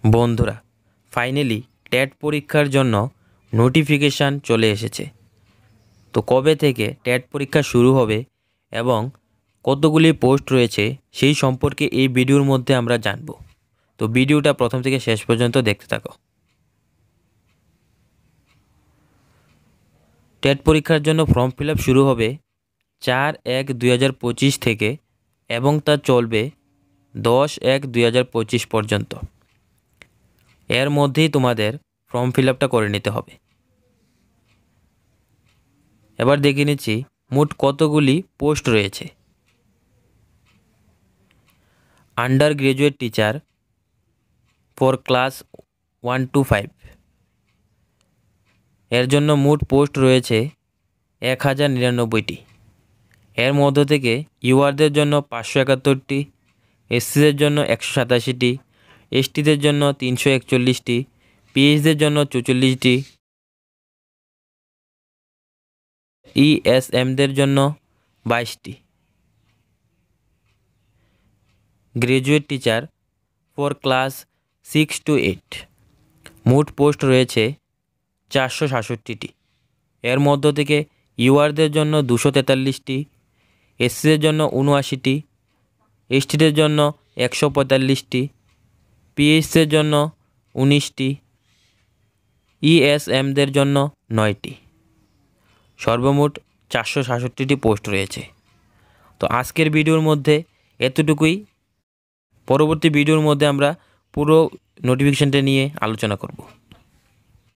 বন্ধুরা, finally TET পরীক্ষার জন্য নোটিফিকেশান চলে এসেছে। তো কবে থেকে টেট পরীক্ষা শুরু হবে এবং কতগুলি পোস্ট রয়েছে সেই সম্পর্কে এই ভিডিওর মধ্যে আমরা জানব। তো ভিডিওটা প্রথম থেকে শেষ পর্যন্ত দেখতে থাকো। টেট পরীক্ষার জন্য ফর্ম ফিল আপ শুরু হবে 4/1/2025 থেকে এবং তা চলবে 10/1/2025 পর্যন্ত। এর মধ্যেই তোমাদের ফর্ম ফিল আপটা করে নিতে হবে। এবার দেখে নিচ্ছি মোট কতগুলি পোস্ট রয়েছে। Under graduate teacher for class 1 to 5, এর জন্য মোট পোস্ট রয়েছে 1099টি। এর মধ্য থেকে ইউআরদের জন্য 571টি, এসসিদের জন্য 187টি, এসটিদের জন্য 341টি, পিএইচদের জন্য 44টি, ইএসএমদের জন্য 22টি। Graduate teacher for class 6 to 8, মোট পোস্ট রয়েছে 467টি। এর মধ্য থেকে ইউআরদের জন্য 243টি, এসসিদের জন্য 79টি, এসটিদের জন্য 145টি, পিএইচদের জন্য 19টি, ইএসএমদের জন্য 9টি। সর্বমোট 467টি পোস্ট রয়েছে। তো আজকের ভিডিওর মধ্যে এতটুকুই। পরবর্তী ভিডিওর মধ্যে আমরা পুরো নোটিফিকেশানটা নিয়ে আলোচনা করব।